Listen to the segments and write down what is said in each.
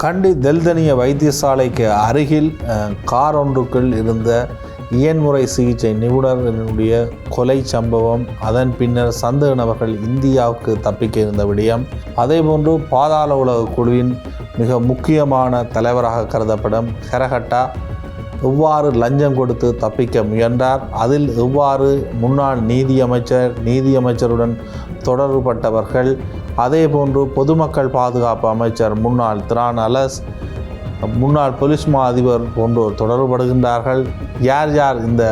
கண்டி தெல்தனிய வைத்தியசாலைக்கு அருகில் கார் ஒன்றுக்குள் இருந்த இயன்முறை சிகிச்சை நிபுணர்களுடைய கொலை சம்பவம், அதன் பின்னர் சந்தேக நபர்கள் இந்தியாவுக்கு தப்பிக்க இருந்த விடயம், அதேபோன்று பாதாள உலக குழுவின் மிக முக்கியமான தலைவராக கருதப்படும் கரகட்டா எவ்வாறு லஞ்சம் கொடுத்து தப்பிக்க முயன்றார், அதில் எவ்வாறு முன்னாள் நீதியமைச்சருடன் தொடர்புபட்டவர்கள், அதேபோன்று பொதுமக்கள் பாதுகாப்பு அமைச்சர் முன்னாள் திரான் அலஸ், முன்னாள் போலீஸ் மா அதிபர் போன்றோர் தொடர்புபடுகின்றார்கள், யார் யார் இந்த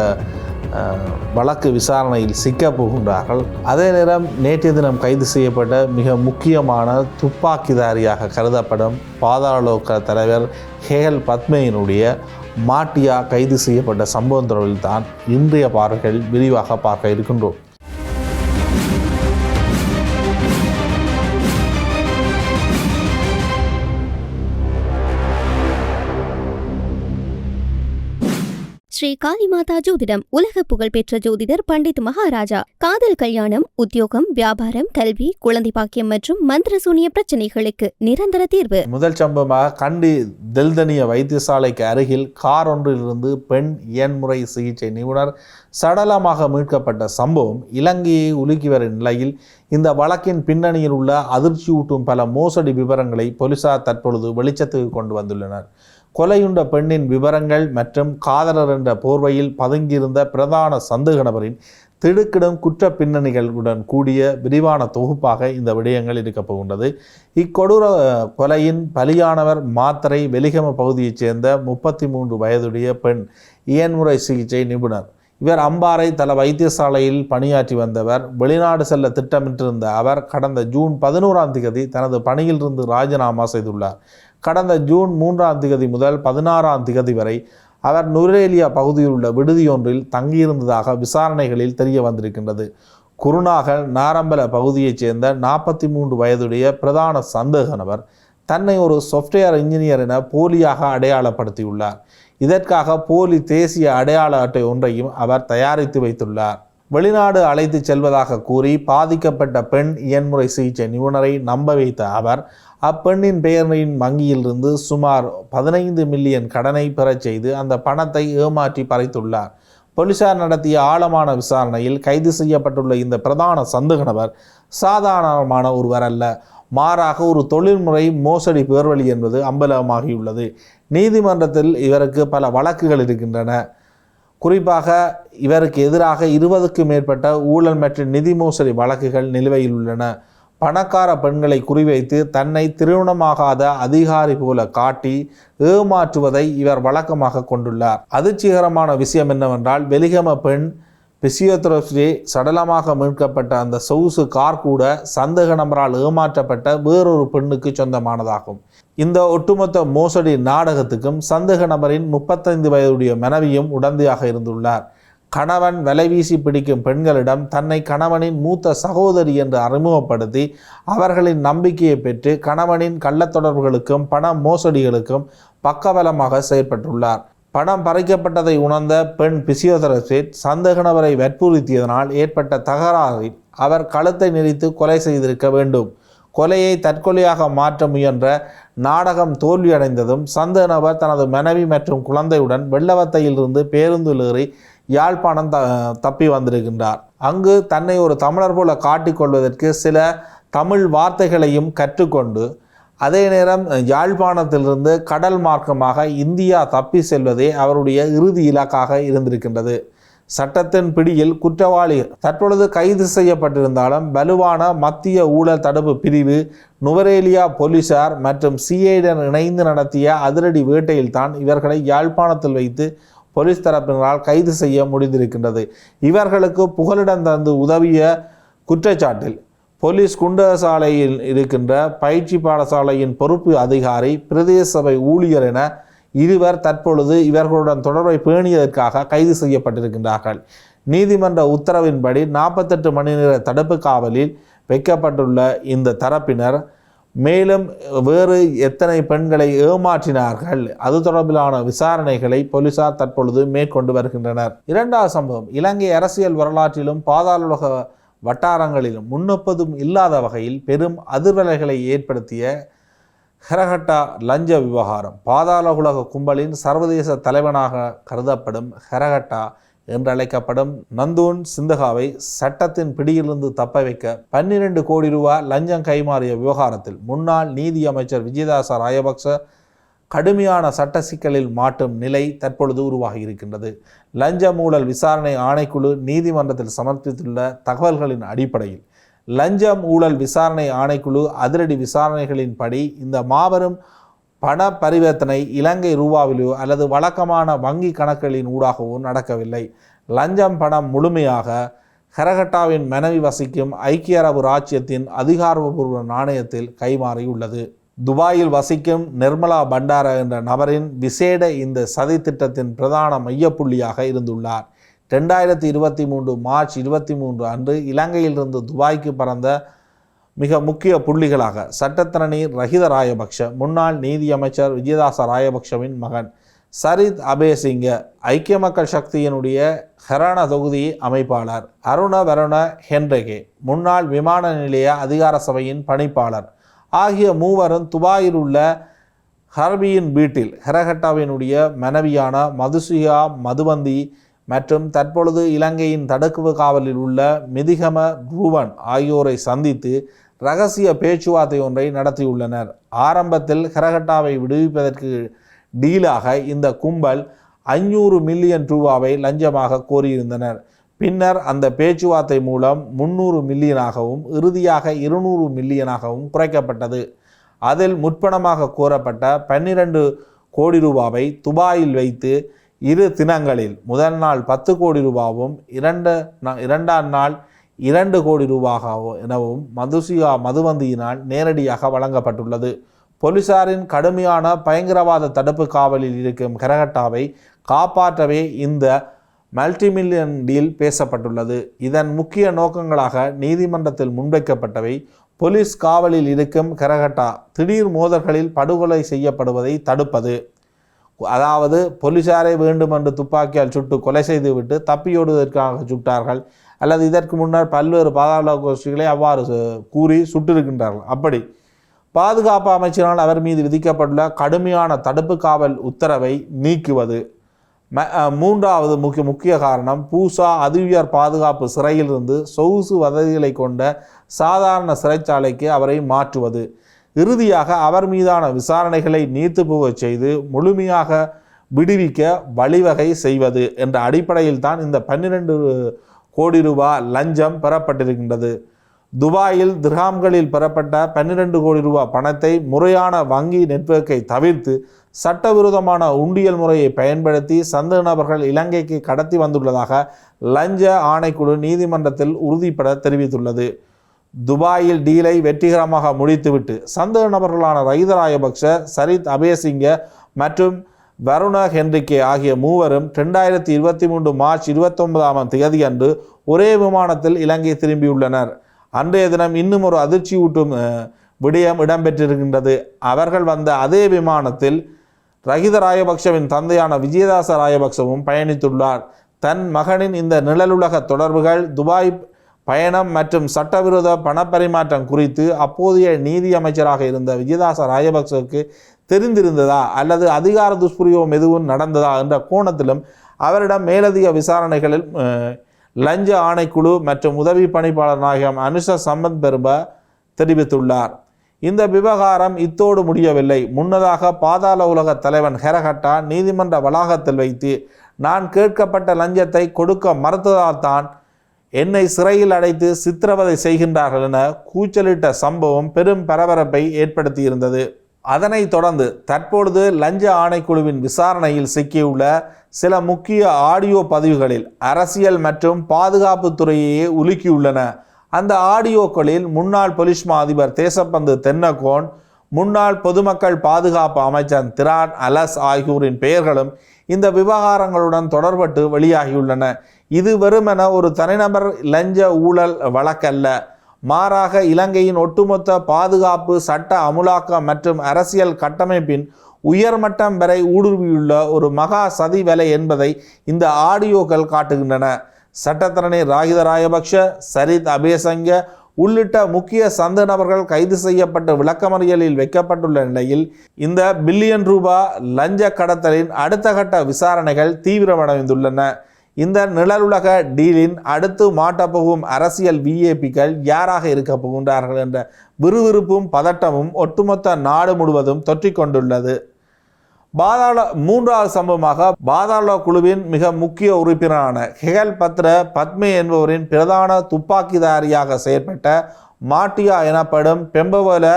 வழக்கு விசாரணையில் சிக்கப் போகின்றார்கள். அதே நேரம் நேற்றைய தினம் கைது செய்யப்பட்ட மிக முக்கியமான துப்பாக்கிதாரியாக கருதப்படும் பாதாள தலைவர் ஹேகல் பத்மேயினுடைய மாட்டியா கைது செய்யப்பட்ட சம்பவம் தொடர்பில் தான் இன்றைய பார்வைகள் விரிவாக பார்க்க இருக்கின்றோம். ஸ்ரீ காளிமாதா ஜோதிடம். உலக புகழ்பெற்ற ஜோதிடர் பண்டித் மகாராஜா. காதல், கல்யாணம், உத்தியோகம், வியாபாரம், கல்வி, குழந்தை பாக்கியம் மற்றும் மந்திர சூனிய பிரச்சனைகளுக்கு நிரந்தர தீர்வு. முதல் சம்பவமாக கண்டி தெல்தனிய வைத்தியசாலைக்கு அருகில் கார் ஒன்றிலிருந்து பெண் இயன்முறை சிகிச்சை நிபுணர் சடலமாக மீட்கப்பட்ட சம்பவம் இலங்கையை உலுக்கி வரும் நிலையில் இந்த வழக்கின் பின்னணியில் உள்ள அதிர்ச்சியூட்டும் பல மோசடி விவரங்களை போலீசார் தற்பொழுது வெளிச்சத்துக்கு கொண்டு வந்துள்ளனர். கொலையுண்ட பெண்ணின் விவரங்கள் மற்றும் காதலர் என்ற போர்வையில் பதுங்கியிருந்த பிரதான சந்தேக நபரின் திடுக்கிடும் குற்ற பின்னணிகளுடன் கூடிய விரிவான தொகுப்பாக இந்த விடயங்கள் இருக்கப் போகின்றது. இக்கொடூர கொலையின் பலியானவர் மாத்தறை வெலிகம பகுதியைச் சேர்ந்த 33 வயதுடைய பெண் இயன்முறை சிகிச்சை நிபுணர். இவர் அம்பாறை தல வைத்தியசாலையில் பணியாற்றி வந்தவர். வெளிநாடு செல்ல திட்டமிட்டிருந்த அவர் கடந்த ஜூன் 11ஆம் தேதி தனது பணியிலிருந்து ராஜினாமா செய்துள்ளார். கடந்த ஜூன் 3ஆம் தேதி முதல் 16ஆம் தேதி வரை அவர் நுரேலியா பகுதியில் உள்ள விடுதியொன்றில் தங்கியிருந்ததாக விசாரணைகளில் தெரிய வந்திருக்கின்றது. குருநாகல் நாரம்பல பகுதியைச் சேர்ந்த 43 வயதுடைய பிரதான சந்தேக நபர் தன்னை ஒரு சாஃப்ட்வேர் இன்ஜினியர் என போலியாக அடையாளப்படுத்தியுள்ளார். இதற்காக போலி தேசிய அடையாள அட்டை ஒன்றையும் அவர் தயாரித்து வைத்துள்ளார். வெளிநாடு அழைத்து செல்வதாக கூறி பாதிக்கப்பட்ட பெண் இயன்முறை சிகிச்சை நிபுணரை நம்ப வைத்த அவர் அப்பெண்ணின் பெயரின் வங்கியிலிருந்து சுமார் 15 மில்லியன் கடனை பெறச் செய்து அந்த பணத்தை ஏமாற்றி பறித்துள்ளார். போலீசார் நடத்திய ஆழமான விசாரணையில் கைது செய்யப்பட்டுள்ள இந்த பிரதான சந்தேக நபர் சாதாரணமான ஒருவர் அல்ல, மாறாக ஒரு தொழில்முறை மோசடி பேர்வழி என்பது அம்பலமாகியுள்ளது. நீதிமன்றத்தில் இவருக்கு பல வழக்குகள் இருக்கின்றன. குறிப்பாக இவருக்கு எதிராக 20க்கும் மேற்பட்ட ஊழல் மற்றும் நிதி மோசடி வழக்குகள் நிலுவையில் உள்ளன. பணக்கார பெண்களை குறிவைத்து தன்னை திருமணமாகாத அதிகாரி போல காட்டி ஏமாற்றுவதை இவர் வழக்கமாக கொண்டுள்ளார். அதிர்ச்சிகரமான விஷயம் என்னவென்றால், வெலிகம பெண் பிசியோதெரபி சடலமாக மீட்கப்பட்ட அந்த சொகுசு கார் கூட சந்தேக நபரால் ஏமாற்றப்பட்ட வேறொரு பெண்ணுக்கு சொந்தமானதாகும். இந்த ஒட்டுமொத்த மோசடி நாடகத்துக்கும் சந்தேக நபரின் 35 வயதுடைய மனைவியும் உடந்தையாக இருந்துள்ளார். கணவன் வலைவீசி பிடிக்கும் பெண்களிடம் தன்னை கணவனின் மூத்த சகோதரி என்று அறிமுகப்படுத்தி அவர்களின் நம்பிக்கையை பெற்று கணவனின் கள்ளத்தொடர்புகளுக்கும் பண மோசடிகளுக்கும் பக்கபலமாக செயற்பட்டுள்ளார். பணம் பறிக்கப்பட்டதை உணர்ந்த பெண் பிசியோதெரபிஸ்ட் சந்தேக நபரை வற்புறுத்தியதனால் ஏற்பட்ட தகராறில் அவர் கழுத்தை நெரித்து கொலை செய்திருக்க வேண்டும். கொலையை தற்கொலையாக மாற்ற முயன்ற நாடகம் தோல்வியடைந்ததும் சந்தேக நபர் தனது மனைவி மற்றும் குழந்தையுடன் வெள்ளவத்தையிலிருந்து பேருந்தில் ஏறி யாழ்ப்பாணம் தப்பி வந்திருக்கின்றார். அங்கு தன்னை ஒரு தமிழர் போல காட்டிக்கொள்வதற்கு சில தமிழ் வார்த்தைகளையும் கற்றுக்கொண்டு அதே நேரம் யாழ்ப்பாணத்திலிருந்து கடல் மார்க்கமாக இந்தியா தப்பி செல்வதே அவருடைய இறுதி இலக்காக இருந்திருக்கின்றது. சட்டத்தின் பிடியில் குற்றவாளி தற்பொழுது கைது செய்யப்பட்டிருந்தாலும் வலுவான மத்திய ஊழல் தடுப்பு பிரிவு, நுவரேலியா போலீசார் மற்றும் சிஐடன் இணைந்து நடத்திய அதிரடி வேட்டையில் தான் இவர்களை யாழ்ப்பாணத்தில் வைத்து போலீஸ் தரப்பினரால் கைது செய்ய முடிந்திருக்கின்றது. இவர்களுக்கு புகலிடம் தந்து உதவிய குற்றச்சாட்டில் போலீஸ் குண்டசாலையில் இருக்கின்ற பயிற்சி பாடசாலையின் பொறுப்பு அதிகாரி, பிரதேச சபை ஊழியர் என இருவர் தற்பொழுது இவர்களுடன் தொடர்பை பேணியதற்காக கைது செய்யப்பட்டிருக்கின்றார்கள். நீதிமன்ற உத்தரவின்படி 48 மணி நேர தடுப்பு காவலில் வைக்கப்பட்டுள்ள இந்த தரப்பினர் மேலும் வேறு எத்தனை பெண்களை ஏமாற்றினார்கள் அது தொடர்பிலான விசாரணைகளை போலீசார் தற்பொழுது மேற்கொண்டு வருகின்றனர். இரண்டாவது சம்பவம் இலங்கை அரசியல் வரலாற்றிலும் பாதாள வட்டாரங்களிலும் முன்னெப்பதும் இல்லாத வகையில் பெரும் அதிர்வலைகளை ஏற்படுத்திய ஹெரகட்டா லஞ்ச விவகாரம். பாதாள உலக கும்பலின் சர்வதேச தலைவனாக கருதப்படும் ஹெரகட்டா என்றழைக்கப்படும் நந்தூன் சிந்தகாவை சட்டத்தின் பிடியிலிருந்து தப்ப வைக்க 12 கோடி ரூபாய் லஞ்சம் கைமாறிய விவகாரத்தில் முன்னாள் நீதி அமைச்சர் விஜயதாச ராயபக்ச கடுமையான சட்ட சிக்கலில் மாட்டும் நிலை தற்பொழுது உருவாகி இருக்கின்றது. லஞ்ச ஊழல் விசாரணை ஆணைக்குழு நீதிமன்றத்தில் சமர்ப்பித்துள்ள தகவல்களின் அடிப்படையில் லஞ்சம் ஊழல் விசாரணை ஆணைக்குழு அதிரடி விசாரணைகளின்படி இந்த மாபெரும் பண பரிவர்த்தனை இலங்கை ரூபாவிலோ அல்லது வழக்கமான வங்கி கணக்குகளின் ஊடாகவோ நடக்கவில்லை. லஞ்சம் பணம் முழுமையாக ஹெரகட்டாவின் மனைவி வசிக்கும் ஐக்கிய அரபு இராச்சியத்தின் அதிகாரப்பூர்வ நாணயத்தில் கைமாறியுள்ளது. துபாயில் வசிக்கும் நிர்மலா பண்டார என்ற நபரின் விசேட இந்த சதி திட்டத்தின் பிரதான மையப்புள்ளியாக இருந்துள்ளார். 2023 மார்ச் 23 அன்று இலங்கையிலிருந்து துபாய்க்கு பறந்த மிக முக்கிய புள்ளிகளாக சட்டத்தரணி ரஹித ராயபக்ஷ, முன்னாள் நீதியமைச்சர் விஜயதாச ராயபக்ஷவின் மகன் சரித் அபேசிங்க, ஐக்கிய மக்கள் சக்தியினுடைய ஹெரான தொகுதி அமைப்பாளர் அருண வருண ஹென்ரகே, முன்னாள் விமான நிலைய அதிகார சபையின் பணிப்பாளர் ஆகிய மூவரும் துபாயில் உள்ள ஹர்பியின் வீட்டில் ஹெரகட்டாவினுடைய மனைவியான மதுசியா மதுவந்தி மற்றும் தற்பொழுது இலங்கையின் தடுப்பு காவலில் உள்ள மிதிகம ரூவன் ஆகியோரை சந்தித்து இரகசிய பேச்சுவார்த்தை ஒன்றை நடத்தியுள்ளனர். ஆரம்பத்தில் ஹெரகட்டாவை விடுவிப்பதற்கு டீலாக இந்த கும்பல் 500 மில்லியன் ரூபாவை லஞ்சமாக கோரியிருந்தனர். பின்னர் அந்த பேச்சுவார்த்தை மூலம் 300 மில்லியனாகவும் இறுதியாக 200 மில்லியனாகவும் குறைக்கப்பட்டது. அதில் முற்பணமாக கோரப்பட்ட 12 கோடி ரூபாவை துபாயில் வைத்து 2 தினங்களில் முதல் நாள் 10 கோடி ரூபாவும் இரண்டாம் நாள் 2 கோடி ரூபாகவோ எனவும் மதுசியா மதுவந்தியினால் நேரடியாக வழங்கப்பட்டுள்ளது. போலீசாரின் கடுமையான பயங்கரவாத தடுப்பு காவலில் இருக்கும் ஹெரகட்டாவை காப்பாற்றவே இந்த மல்டிமில்லியன் டீல் பேசப்பட்டுள்ளது. இதன் முக்கிய நோக்கங்களாக நீதிமன்றத்தில் முன்வைக்கப்பட்டவை போலீஸ் காவலில் இருக்கும் ஹெரகட்டா திடீர் மோதல்களில் படுகொலை செய்யப்படுவதை தடுப்பது, அதாவது போலீசாரை வேண்டுமென்று துப்பாக்கியால் சுட்டு கொலை செய்துவிட்டு தப்பியோடுவதற்காக சுட்டார்கள், அல்லது இதற்கு முன்னர் பல்வேறு பாதாள கோஷ்டிகளை அவ்வாறு கூறி சுட்டிருக்கின்றார்கள். அப்படி பாதுகாப்பு அமைச்சினால் அவர் மீது விதிக்கப்பட்டுள்ள கடுமையான தடுப்பு காவல் உத்தரவை நீக்குவது. மூன்றாவது முக்கிய காரணம் பூசா அதிஉயர் பாதுகாப்பு சிறையிலிருந்து சொகுசு வசதிகளை கொண்ட சாதாரண சிறைச்சாலைக்கு அவரை மாற்றுவது. இறுதியாக அவர் மீதான விசாரணைகளை நீர்த்து போகச் செய்து முழுமையாக விடுவிக்க வழிவகை செய்வது என்ற அடிப்படையில் தான் இந்த 12 கோடி ரூபாய் லஞ்சம் பெறப்பட்டிருக்கின்றது. துபாயில் திர்ஹாம்களில் பெறப்பட்ட 12 கோடி ரூபாய் பணத்தை முறையான வங்கி நெட்வொர்க்கை தவிர்த்து சட்டவிரோதமான உண்டியல் முறையை பயன்படுத்தி சந்தேக நபர்கள் இலங்கைக்கு கடத்தி வந்துள்ளதாக லஞ்ச ஆணைக்குழு நீதிமன்றத்தில் உறுதிப்பட தெரிவித்துள்ளது. துபாயில் டீலை வெற்றிகரமாக முடித்துவிட்டு சந்தேக நபர்களான ரஹித ராயபக்ஷ, சரித் அபேசிங்க மற்றும் வருண ஹென்ரிகே ஆகிய மூவரும் 2023 மார்ச் 29ஆம் தேதி அன்று ஒரே விமானத்தில் இலங்கை திரும்பியுள்ளனர். அன்றைய தினம் இன்னும் ஒரு அதிர்ச்சியூட்டும் விடயம் இடம்பெற்றிருக்கின்றது. அவர்கள் வந்த அதே விமானத்தில் ரஹித ராயபக்ஷவின் தந்தையான விஜயதாச ராயபக்ஷவும் பயணித்துள்ளார். தன் மகனின் இந்த நிழலுலக தொடர்புகள், துபாய் பயணம் மற்றும் சட்டவிரோத பணப்பரிமாற்றம் குறித்து அப்போதைய நீதி அமைச்சராக இருந்த விஜயதாச ராயபக்சவுக்கு தெரிந்திருந்ததா அல்லது அதிகார துஷ்பிரயோகம் எதுவும் நடந்ததா என்ற கோணத்திலும் அவரிடம் மேலதிக விசாரணைகளில் லஞ்ச ஆணைக்குழு மற்றும் உதவி பணிப்பாளர் நாயகம் அனுஷ சம்பத் பெருப தெரிவித்துள்ளார். இந்த விவகாரம் இத்தோடு முடியவில்லை. முன்னதாக பாதாள உலக தலைவன் ஹெரகட்டா நீதிமன்ற வளாகத்தில் வைத்து நான் கேட்கப்பட்ட லஞ்சத்தை கொடுக்க மறுத்ததால் தான் என்னை சிறையில் அடைத்து சித்திரவதை செய்கின்றார்கள் என கூச்சலிட்ட சம்பவம் பெரும் பரபரப்பை ஏற்படுத்தியிருந்தது. அதனைத் தொடர்ந்து தற்பொழுது லஞ்ச ஆணைக்குழுவின் விசாரணையில் சிக்கியுள்ள சில முக்கிய ஆடியோ பதிவுகளில் அரசியல் மற்றும் பாதுகாப்பு துறையையே உலுக்கியுள்ளன. அந்த ஆடியோக்களில் முன்னாள் போலீஸ் மா அதிபர் தேசப்பந்து தென்னகோன், முன்னாள் பொதுமக்கள் பாதுகாப்பு அமைச்சர் திரான் அலஸ் ஆகியோரின் பெயர்களும் இந்த விவகாரங்களுடன் தொடர்பட்டு வெளியாகியுள்ளன. இது வெறுமென ஒரு தனிநபர் லஞ்ச ஊழல் வழக்கல்ல, மாறாக இலங்கையின் ஒட்டுமொத்த பாதுகாப்பு, சட்ட அமுலாக்கம் மற்றும் அரசியல் கட்டமைப்பின் உயர்மட்டம் வரை ஊடுருவியுள்ள ஒரு மகா சதி வேலை என்பதை இந்த ஆடியோக்கள் காட்டுகின்றன. சட்டத்தரணி ரஹித ராயபக்ஷ, சரித் அபேசங்க, உள்ளிட்ட முக்கிய சந்த நபர்கள் கைது செய்யப்பட்டு விளக்கமறியலில் வைக்கப்பட்டுள்ள நிலையில் இந்த பில்லியன் ரூபாய் லஞ்ச கடத்தலின் அடுத்த கட்ட விசாரணைகள் தீவிரமடைந்துள்ளன. இந்த நிழலுலக டீலின் அடுத்து மாட்டப்போகும் அரசியல் விஐபிக்கள் யாராக இருக்க போகின்றார்கள் என்ற விறுவிறுப்பும் பதட்டமும் ஒட்டுமொத்த நாடு முழுவதும் தொற்றிக்கொண்டுள்ளது. மூன்றாவது சம்பவமாக பாதாள குழுவின் மிக முக்கிய உறுப்பினரான ஹெகல் பத்ர பத்மே என்பவரின் பிரதான துப்பாக்கிதாரியாக செயற்பட்ட மாட்டியா எனப்படும் பெம்பவல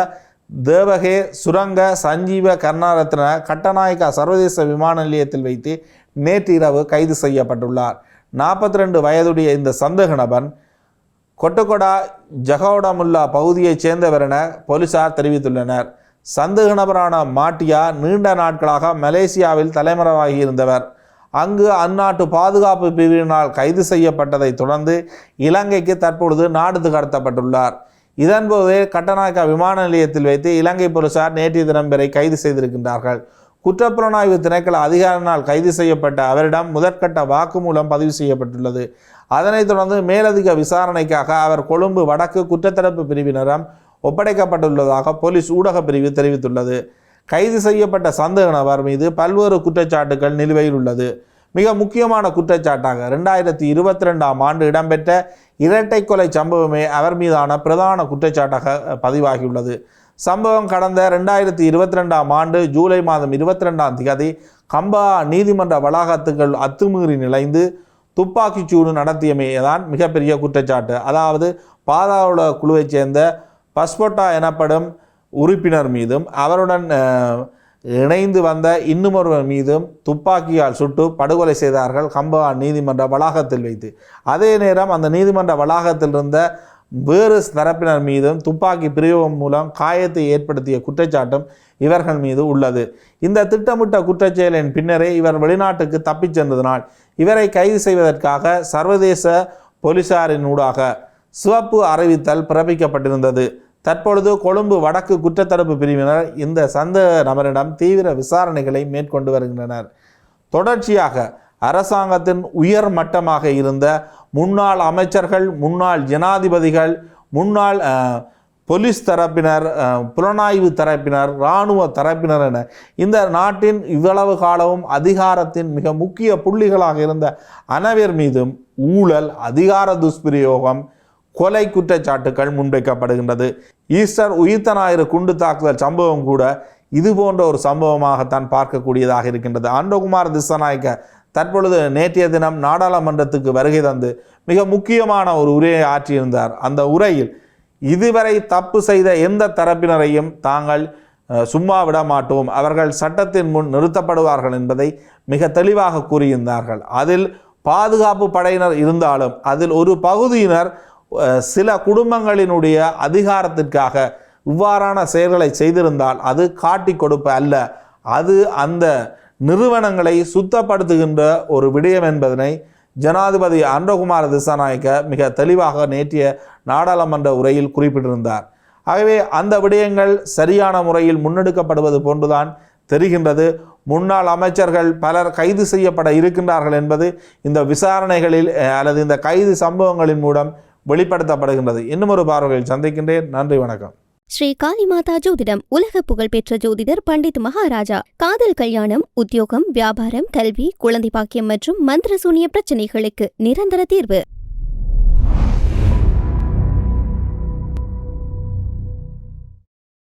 தேவகே சுரங்க சஞ்சீவ கருணாரத்ன கட்டநாயக்கா சர்வதேச விமான நிலையத்தில் வைத்து நேற்று இரவு கைது செய்யப்பட்டுள்ளார். 42 வயதுடைய இந்த சந்தேக நபர் கொட்டகொடா ஜகோடமுல்லா பகுதியைச் சேர்ந்தவர் என போலீசார் தெரிவித்துள்ளனர். சந்தேக நபரான மாட்டியா நீண்ட நாட்களாக மலேசியாவில் தலைமறைவாகி இருந்தவர். அங்கு அந்நாட்டு பாதுகாப்பு பிரிவினால் கைது செய்யப்பட்டதை தொடர்ந்து இலங்கைக்கு தற்பொழுது நாடு கடத்தப்பட்டுள்ளார். இதன்போதே கட்டநாயக்கா விமான நிலையத்தில் வைத்து இலங்கை போலீசார் நேற்றைய தினம் வரை கைது செய்திருக்கின்றார்கள். குற்றப்புலனாய்வு திணைக்கள அதிகாரினால் கைது செய்யப்பட்ட அவரிடம் முதற்கட்ட வாக்குமூலம் பதிவு செய்யப்பட்டுள்ளது. அதனைத் தொடர்ந்து மேலதிக விசாரணைக்காக அவர் கொழும்பு வடக்கு குற்றத்தடுப்பு பிரிவினரிடம் ஒப்படைக்கப்பட்டுள்ளதாக போலீஸ் ஊடக பிரிவு தெரிவித்துள்ளது. கைது செய்யப்பட்ட சந்தேக நபர் மீது பல்வேறு குற்றச்சாட்டுகள் நிலுவையில் உள்ளது. மிக முக்கியமான குற்றச்சாட்டாக 2022ஆம் ஆண்டு இடம்பெற்ற இரட்டை கொலை சம்பவமே அவர் மீதான பிரதான குற்றச்சாட்டாக பதிவாகியுள்ளது. சம்பவம் கடந்த 2022ஆம் ஆண்டு ஜூலை மாதம் 22ஆம் தேதி கம்பா நீதிமன்ற வளாகத்துக்குள் அத்துமீறி நுழைந்து துப்பாக்கிச்சூடு நடத்தியமைதான் மிகப்பெரிய குற்றச்சாட்டு. அதாவது பாதாள குழுவைச் சேர்ந்த பஸ்போட்டா எனப்படும் உறுப்பினர் மீதும் அவருடன் இணைந்து வந்த இன்னுமொருவர் மீதும் துப்பாக்கியால் சுட்டு படுகொலை செய்தார்கள் கம்பா நீதிமன்ற வளாகத்தில் வைத்து. அதே நேரம் அந்த நீதிமன்ற வளாகத்தில் இருந்த வேறு தரப்பினர் மீதும் துப்பாக்கி பிரயோகம் மூலம் காயத்தை ஏற்படுத்திய குற்றச்சாட்டும் இவர்கள் மீது உள்ளது. இந்த திட்டமிட்ட குற்றச்செயலின் பின்னரே இவர் வெளிநாட்டுக்கு தப்பிச் சென்றதனால் இவரை கைது செய்வதற்காக சர்வதேச போலீசாரின் ஊடாக சிவப்பு அறிவித்தல் பிறப்பிக்கப்பட்டிருந்தது. தற்பொழுது கொழும்பு வடக்கு குற்றத்தடுப்பு பிரிவினர் இந்த சந்தேக நபரிடம் தீவிர விசாரணைகளை மேற்கொண்டு வருகின்றனர். தொடர்ச்சியாக அரசாங்கத்தின் உயர் மட்டமாக இருந்த முன்னாள் அமைச்சர்கள், முன்னாள் ஜனாதிபதிகள், முன்னாள் போலீஸ் தரப்பினர், புலனாய்வு தரப்பினர், இராணுவ தரப்பினர் என இந்த நாட்டின் இவ்வளவு காலமும் அதிகாரத்தின் மிக முக்கிய புள்ளிகளாக இருந்த அனைவர் மீதும் ஊழல், அதிகார துஷ்பிரயோகம், கொலை குற்றச்சாட்டுகள் முன்வைக்கப்படுகின்றது. ஈஸ்டர் உயிர்த்த ஞாயிறு குண்டு தாக்குதல் சம்பவம் கூட இது போன்ற ஒரு சம்பவமாகத்தான் பார்க்கக்கூடியதாக இருக்கின்றது. அன்றகுமார் திசாநாயக்க தற்பொழுது நேற்றைய தினம் நாடாளுமன்றத்துக்கு வருகை தந்து மிக முக்கியமான ஒரு உரையை ஆற்றியிருந்தார். அந்த உரையில் இதுவரை தப்பு செய்த எந்த தரப்பினரையும் தாங்கள் சும்மா விட மாட்டோம், அவர்கள் சட்டத்தின் முன் நிறுத்தப்படுவார்கள் என்பதை மிக தெளிவாக கூறியிருந்தார்கள். அதில் பாதுகாப்பு படையினர் இருந்தாலும் அதில் ஒரு பகுதியினர் சில குடும்பங்களினுடைய அதிகாரத்திற்காக இவ்வாறான செயல்களை செய்திருந்தால் அது காட்டி கொடுப்பு அல்ல, அது அந்த நிறுவனங்களை சுத்தப்படுத்துகின்ற ஒரு விடயம் என்பதனை ஜனாதிபதி அன்றகுமார் திசாநாயக்க மிக தெளிவாக நேற்றைய நாடாளுமன்ற உரையில் குறிப்பிட்டிருந்தார். ஆகவே அந்த விடயங்கள் சரியான முறையில் முன்னெடுக்கப்படுவது போன்றுதான் தெரிகின்றது. முன்னாள் அமைச்சர்கள் பலர் கைது செய்யப்பட இருக்கின்றார்கள் என்பது இந்த விசாரணைகளில் அல்லது இந்த கைது சம்பவங்களின் மூலம் வெளிப்படுத்தப்படுகின்றது. இன்னும் ஒரு பார்வையில் சந்திக்கின்றேன். நன்றி, வணக்கம். ஸ்ரீ காளிமாதா ஜோதிடம் உலக புகழ்பெற்ற ஜோதிடர் பண்டித் மகாராஜா. காதல், கல்யாணம், உத்தியோகம், வியாபாரம், கல்வி, குழந்தை பாக்கியம் மற்றும் மந்திர சூனிய பிரச்சனைகளுக்கு நிரந்தர தீர்வு.